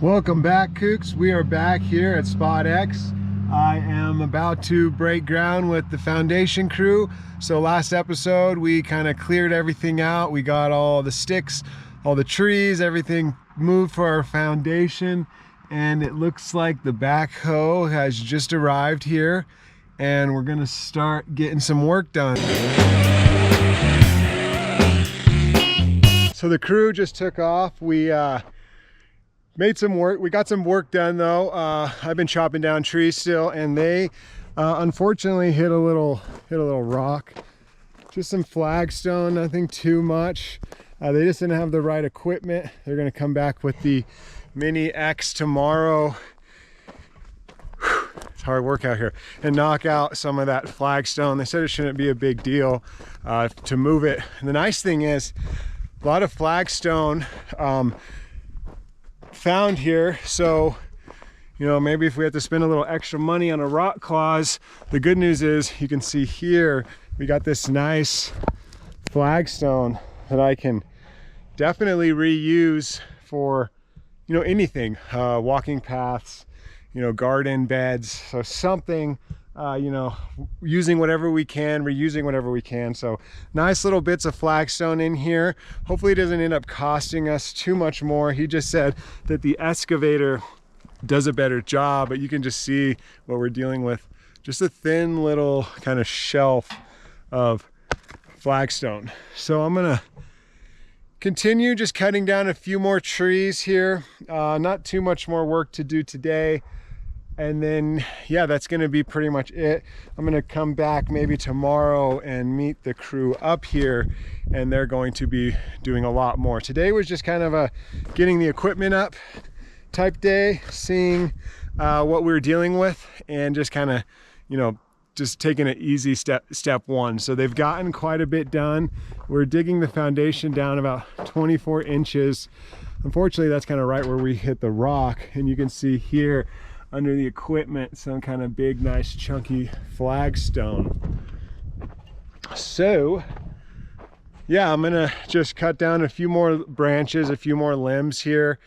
Welcome back, Kookz. We are back here at Spot X. I am about to break ground with the foundation crew. So last episode we kind of cleared everything out. We got all the sticks, all the trees, everything moved for our foundation, and it looks like the backhoe has just arrived here and we're gonna start getting some work done. So the crew just took off. We made some work. We got some work done though. I've been chopping down trees still, and they unfortunately hit a little rock. Just some flagstone, nothing too much. They just didn't have the right equipment. They're gonna come back with the Mini X tomorrow. Whew, it's hard work out here, and knock out some of that flagstone. They said it shouldn't be a big deal to move it. And the nice thing is, a lot of flagstone found here, so you know, maybe if we have to spend a little extra money on a rock claws, the good news is you can see here we got this nice flagstone that I can definitely reuse for, you know, anything, walking paths, you know, garden beds, so something, you know, using whatever we can, reusing whatever we can. So nice little bits of flagstone in here. Hopefully it doesn't end up costing us too much more. He just said that the excavator does a better job, but you can just see what we're dealing with. Just a thin little kind of shelf of flagstone. So I'm gonna continue just cutting down a few more trees here. Not too much more work to do today. And then, yeah, that's gonna be pretty much it. I'm gonna come back maybe tomorrow and meet the crew up here, and they're going to be doing a lot more. Today was just kind of a getting the equipment up type day, seeing what we were dealing with, and just kind of, you know, just taking it easy step one. So they've gotten quite a bit done. We're digging the foundation down about 24 inches. Unfortunately, that's kind of right where we hit the rock, and you can see here under the equipment some kind of big, nice, chunky flagstone. So yeah, I'm gonna just cut down a few more branches, a few more limbs here,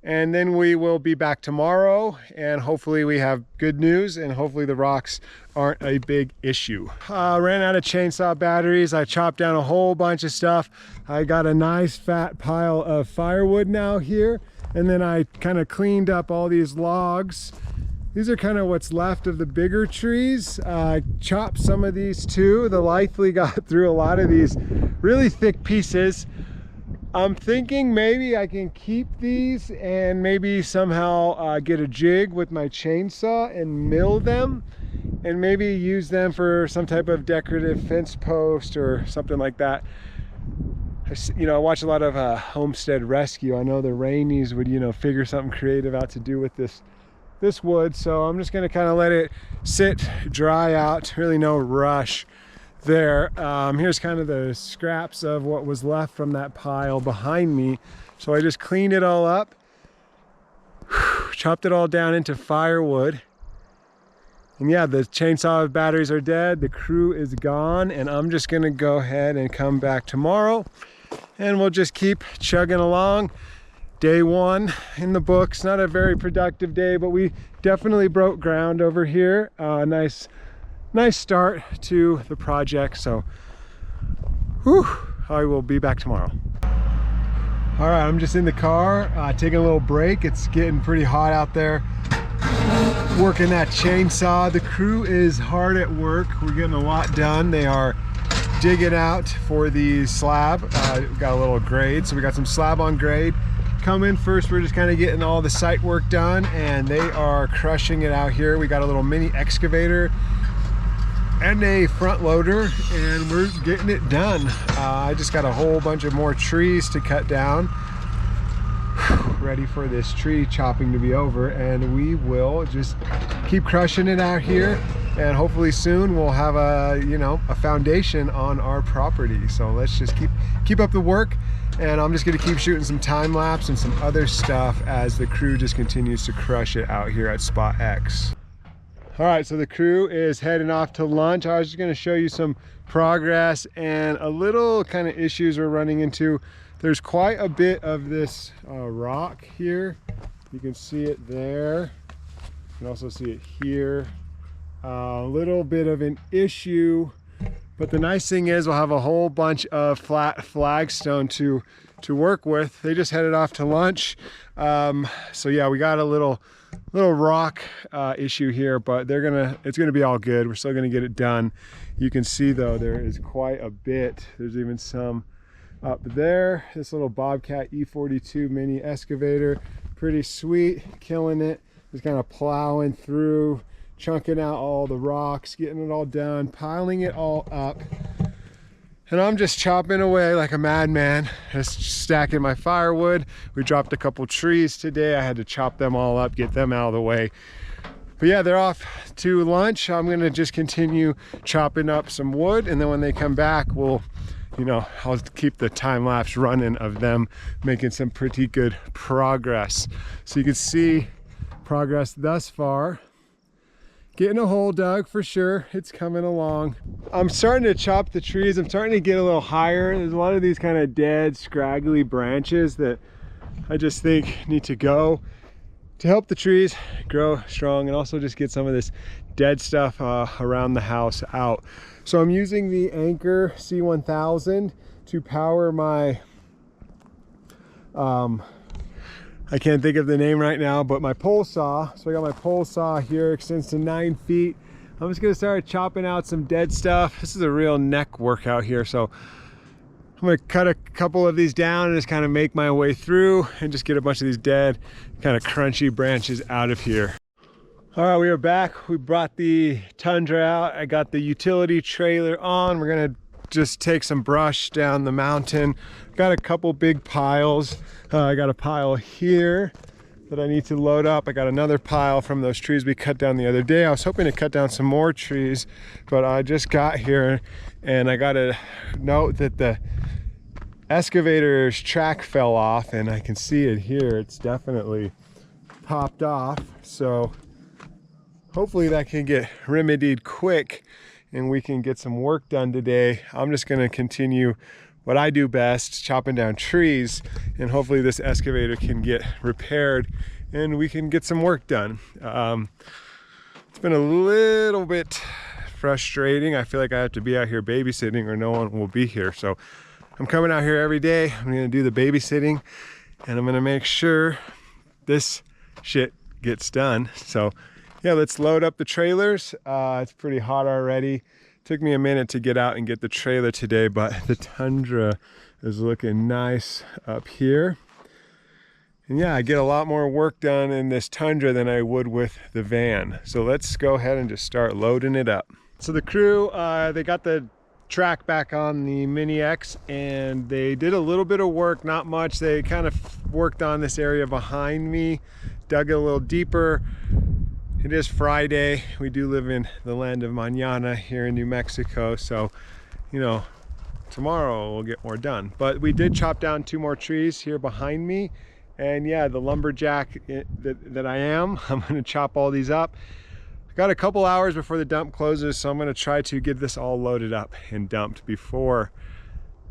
and then we will be back tomorrow, and hopefully we have good news, and hopefully the rocks aren't a big issue. Ran out of chainsaw batteries. I chopped down a whole bunch of stuff. I got a nice fat pile of firewood now here, and then I kind of cleaned up all these logs. These are kind of what's left of the bigger trees. I chopped some of these too. The Lively got through a lot of these really thick pieces. I'm thinking maybe I can keep these and maybe somehow get a jig with my chainsaw and mill them, and maybe use them for some type of decorative fence post or something like that. You know, I watch a lot of Homestead Rescue. I know the Rainies would, you know, figure something creative out to do with this wood. So I'm just going to kind of let it sit, dry out. Really no rush there. Here's kind of the scraps of what was left from that pile behind me. So I just cleaned it all up, chopped it all down into firewood. And yeah, the chainsaw batteries are dead, the crew is gone, and I'm just gonna go ahead and come back tomorrow, and we'll just keep chugging along. Day one in the books. Not a very productive day, but we definitely broke ground over here. Nice start to the project. So whew, I will be back tomorrow. All right, I'm just in the car, taking a little break. It's getting pretty hot out there. Working that chainsaw. The crew is hard at work. We're getting a lot done. They are digging out for the slab. We've got a little grade, so we got some slab on grade coming. First, we're just kind of getting all the site work done, and they are crushing it out here. We got a little mini excavator and a front loader, and we're getting it done. I just got a whole bunch of more trees to cut down. Ready for this tree chopping to be over, and we will just keep crushing it out here, and hopefully soon we'll have a, you know, a foundation on our property. So let's just keep up the work, and I'm just going to keep shooting some time lapse and some other stuff as the crew just continues to crush it out here at Spot X. All right, so the crew is heading off to lunch. I was just going to show you some progress and a little kind of issues we're running into. There's quite a bit of this rock here You can see it there. You can also see it here. A little bit of an issue, but the nice thing is we'll have a whole bunch of flat flagstone to work with. They just headed off to lunch. So yeah, we got a little rock issue here, but it's gonna be all good. We're still gonna get it done. You can see though, there is quite a bit. There's even some up there. This little Bobcat E42 mini excavator, pretty sweet, killing it. Just kind of plowing through, chunking out all the rocks, getting it all done, piling it all up. And I'm just chopping away like a madman, just stacking my firewood. We dropped a couple trees today. I had to chop them all up, get them out of the way. But yeah, they're off to lunch. I'm gonna just continue chopping up some wood, and then when they come back, we'll, you know, I'll keep the time lapse running of them making some pretty good progress. So you can see progress thus far. Getting a hole dug for sure. It's coming along. I'm starting to chop the trees. I'm starting to get a little higher. There's a lot of these kind of dead, scraggly branches that I just think need to go to help the trees grow strong, and also just get some of this dead stuff around the house out. So I'm using the Anchor C1000 to power my I can't think of the name right now, but my pole saw. So I got my pole saw here, extends to 9 feet. I'm just gonna start chopping out some dead stuff. This is a real neck workout here, so I'm gonna cut a couple of these down and just kind of make my way through and just get a bunch of these dead, kind of crunchy branches out of here. All right, we are back. We brought the Tundra out. I got the utility trailer on. We're gonna just take some brush down the mountain. Got a couple big piles. I got a pile here that I need to load up. I got another pile from those trees we cut down the other day. I was hoping to cut down some more trees, but I just got here and I got a note that the excavator's track fell off, and I can see it here. It's definitely popped off. So hopefully that can get remedied quick and we can get some work done today. I'm just gonna continue what I do best, chopping down trees, and hopefully this excavator can get repaired and we can get some work done. It's been a little bit frustrating. I feel like I have to be out here babysitting or no one will be here. So I'm coming out here every day. I'm gonna do the babysitting and I'm gonna make sure this shit gets done. So yeah, let's load up the trailers. It's pretty hot already. Took me a minute to get out and get the trailer today, but the Tundra is looking nice up here. And yeah, I get a lot more work done in this Tundra than I would with the van. So let's go ahead and just start loading it up. So the crew, they got the track back on the Mini X and they did a little bit of work, not much. They kind of worked on this area behind me, dug it a little deeper. It is Friday. We do live in the land of mañana here in New Mexico. So, you know, tomorrow we'll get more done. But we did chop down 2 more trees here behind me. And yeah, the lumberjack that I am, I'm gonna chop all these up. I got a couple hours before the dump closes, so I'm gonna try to get this all loaded up and dumped before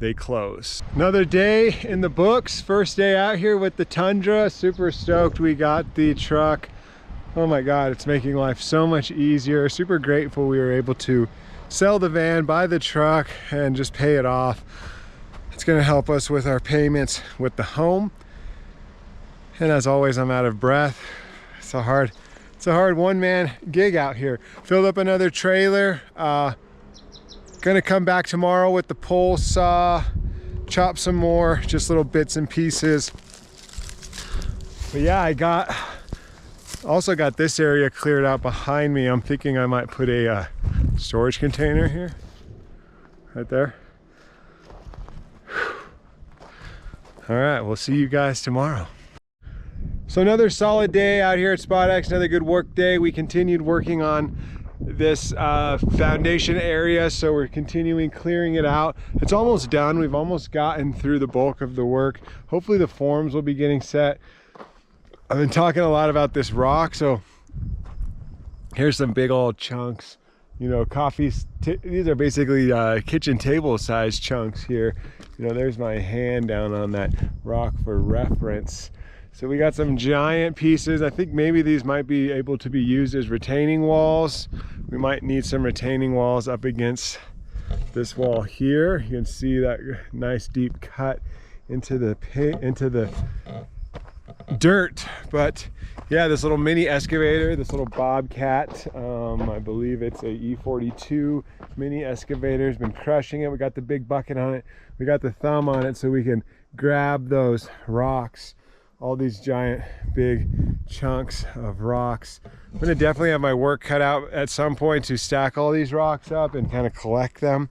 they close. Another day in the books. First day out here with the Tundra. Super stoked we got the truck. Oh my God, it's making life so much easier. Super grateful we were able to sell the van, buy the truck, and just pay it off. It's gonna help us with our payments with the home. And as always, I'm out of breath. It's a hard one-man gig out here. Filled up another trailer. Gonna come back tomorrow with the pole saw, chop some more, just little bits and pieces. But yeah, I also got this area cleared out behind me. I'm thinking I might put a storage container here, right there. All right, we'll see you guys tomorrow. So another solid day out here at Spot X, another good work day. We continued working on this foundation area, so we're continuing clearing it out. It's almost done. We've almost gotten through the bulk of the work. Hopefully the forms will be getting set. I've been talking a lot about this rock, so here's some big old chunks. You know, these are basically kitchen table size chunks here. You know, there's my hand down on that rock for reference. So we got some giant pieces. I think maybe these might be able to be used as retaining walls. We might need some retaining walls up against this wall here. You can see that nice deep cut into the dirt. But yeah, this little mini excavator, this little Bobcat, I believe it's a E42 mini excavator, has been crushing it. We got the big bucket on it, we got the thumb on it, so we can grab those rocks, all these giant big chunks of rocks. I'm gonna definitely have my work cut out at some point to stack all these rocks up and kind of collect them.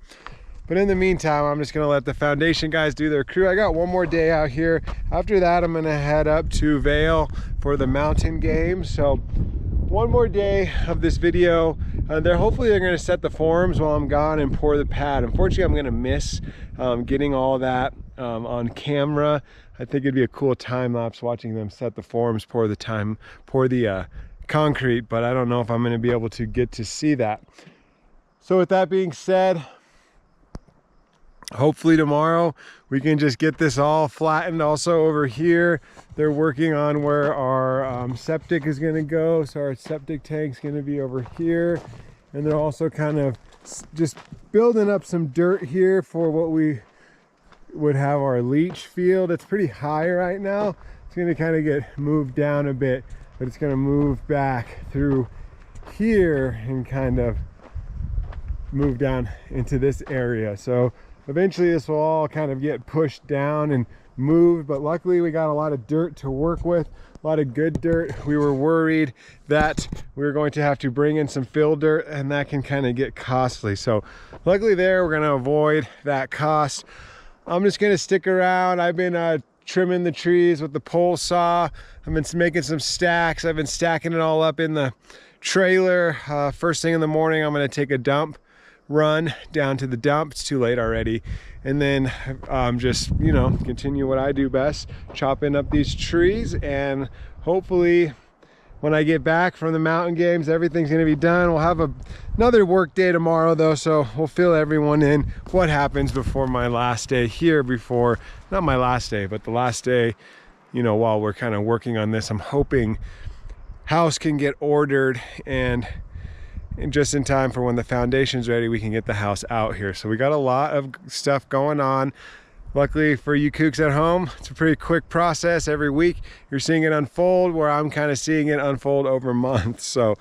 But in the meantime, I'm just gonna let the foundation guys do their crew. I got one more day out here. After that, I'm gonna head up to Vail for the mountain game. So one more day of this video. Hopefully they're gonna set the forms while I'm gone and pour the pad. Unfortunately, I'm gonna miss getting all that on camera. I think it'd be a cool time lapse watching them set the forms, pour the concrete, but I don't know if I'm gonna be able to get to see that. So with that being said, hopefully tomorrow we can just get this all flattened. Also over here, they're working on where our septic is gonna go. So our septic tank's gonna be over here. And they're also kind of just building up some dirt here for what we would have our leach field. It's pretty high right now. It's gonna kind of get moved down a bit, but it's gonna move back through here and kind of move down into this area. So eventually this will all kind of get pushed down and moved, but luckily we got a lot of dirt to work with, a lot of good dirt. We were worried that we were going to have to bring in some fill dirt, and that can kind of get costly. So luckily there, we're gonna avoid that cost. I'm just gonna stick around. I've been trimming the trees with the pole saw. I've been making some stacks. I've been stacking it all up in the trailer. First thing in the morning, I'm gonna take a dump run down to the dump. It's too late already. And then just, you know, continue what I do best, chopping up these trees. And hopefully when I get back from the mountain games, everything's gonna be done. We'll have another work day tomorrow though, so we'll fill everyone in what happens before my last day here, not my last day, but the last day, you know, while we're kind of working on this. I'm hoping house can get ordered and just in time for when the foundation's ready, we can get the house out here. So we got a lot of stuff going on. Luckily for you Kookz at home, it's a pretty quick process. Every week you're seeing it unfold, where I'm kind of seeing it unfold over months. So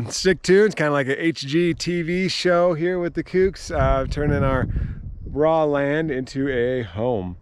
stick tuned. It's kind of like an HGTV show here with the Kookz, turning our raw land into a home.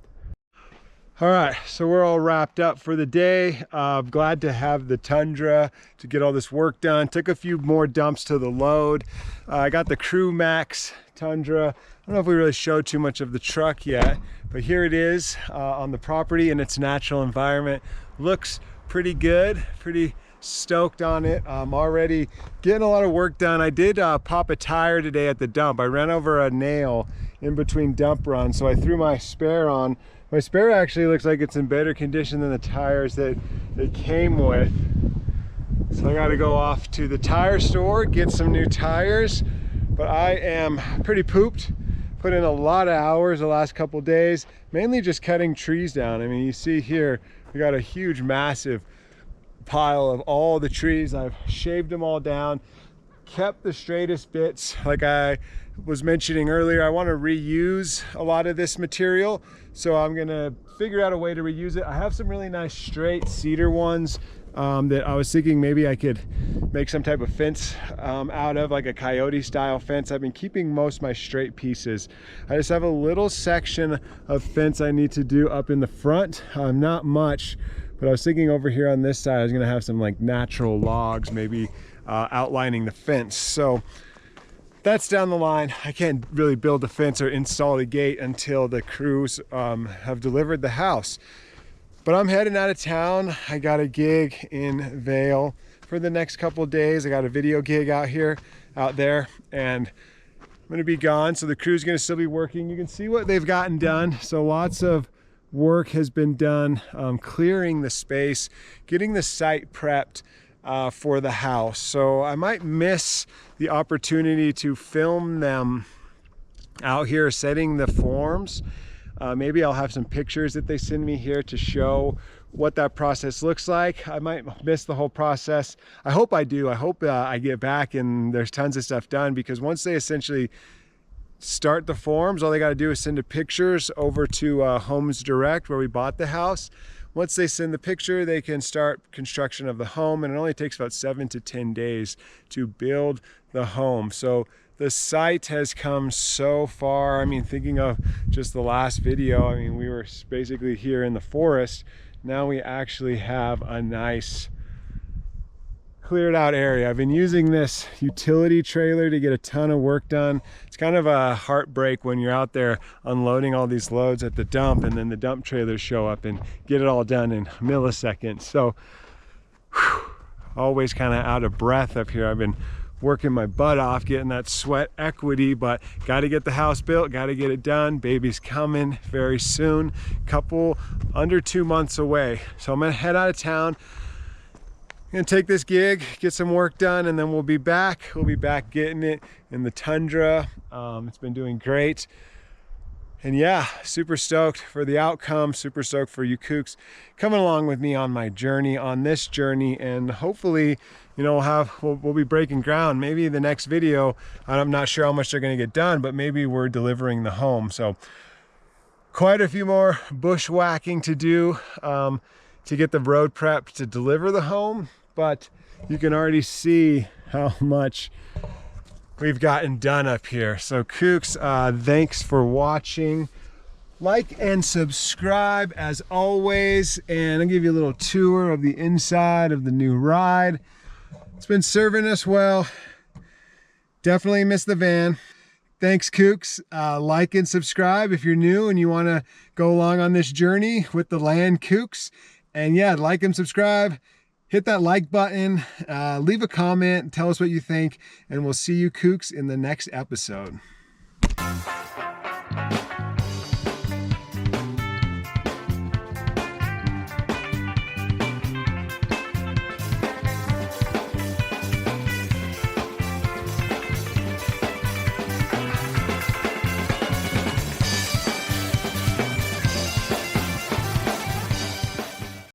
All right, so we're all wrapped up for the day. Glad to have the Tundra to get all this work done. Took a few more dumps to the load. I got the Crew Max Tundra. I don't know if we really showed too much of the truck yet, but here it is on the property in its natural environment. Looks pretty good, pretty stoked on it. I'm already getting a lot of work done. I did pop a tire today at the dump. I ran over a nail in between dump runs, so I threw my spare on. My spare actually looks like it's in better condition than the tires that it came with. So I gotta go off to the tire store, get some new tires. But I am pretty pooped. Put in a lot of hours the last couple days, mainly just cutting trees down. I mean, you see here, we got a huge, massive pile of all the trees. I've shaved them all down, kept the straightest bits. Like I was mentioning earlier, I want to reuse a lot of this material, so I'm gonna figure out a way to reuse it. I have some really nice straight cedar ones that I was thinking maybe I could make some type of fence out of, like a coyote style fence. I've been keeping most of my straight pieces. I just have a little section of fence I need to do up in the front, not much, but I was thinking over here on this side I was gonna have some like natural logs maybe outlining the fence. So that's down the line. I can't really build a fence or install the gate until the crews have delivered the house. But I'm heading out of town. I got a gig in Vail for the next couple of days. I got a video gig out there, and I'm gonna be gone. So the crew's gonna still be working. You can see what they've gotten done. So lots of work has been done, clearing the space, getting the site prepped for the house. So I might miss the opportunity to film them out here setting the forms. Maybe I'll have some pictures that they send me here to show what that process looks like. I might miss the whole process. I hope I do. I hope I get back and there's tons of stuff done, because once they essentially start the forms, all they got to do is send the pictures over to Homes Direct, where we bought the house. Once they send the picture, they can start construction of the home, and it only takes about 7 to 10 days to build the home. So the site has come so far. I mean, thinking of just the last video, I mean, we were basically here in the forest. Now we actually have a nice cleared out area. I've been using this utility trailer to get a ton of work done. It's kind of a heartbreak when you're out there unloading all these loads at the dump, and then the dump trailers show up and get it all done in milliseconds. So always kind of out of breath up here. I've been working my butt off getting that sweat equity, but got to get the house built, got to get it done. Baby's coming very soon, under 2 months away. So I'm gonna head out of town, gonna take this gig, get some work done, and then we'll be back getting it in the tundra. It's been doing great, and yeah, super stoked for the outcome, super stoked for you Kookz coming along with me on my journey, on this journey. And hopefully, you know, we'll be breaking ground. Maybe the next video, I'm not sure how much they're gonna get done, but maybe we're delivering the home. So quite a few more bushwhacking to do to get the road prep to deliver the home, but you can already see how much we've gotten done up here. So Kookz, thanks for watching. Like and subscribe as always, and I'll give you a little tour of the inside of the new ride. It's been serving us well. Definitely miss the van. Thanks, Kookz. Like and subscribe if you're new and you want to go along on this journey with the land Kookz. And yeah, like and subscribe, hit that like button, leave a comment, tell us what you think, and we'll see you Kookz in the next episode.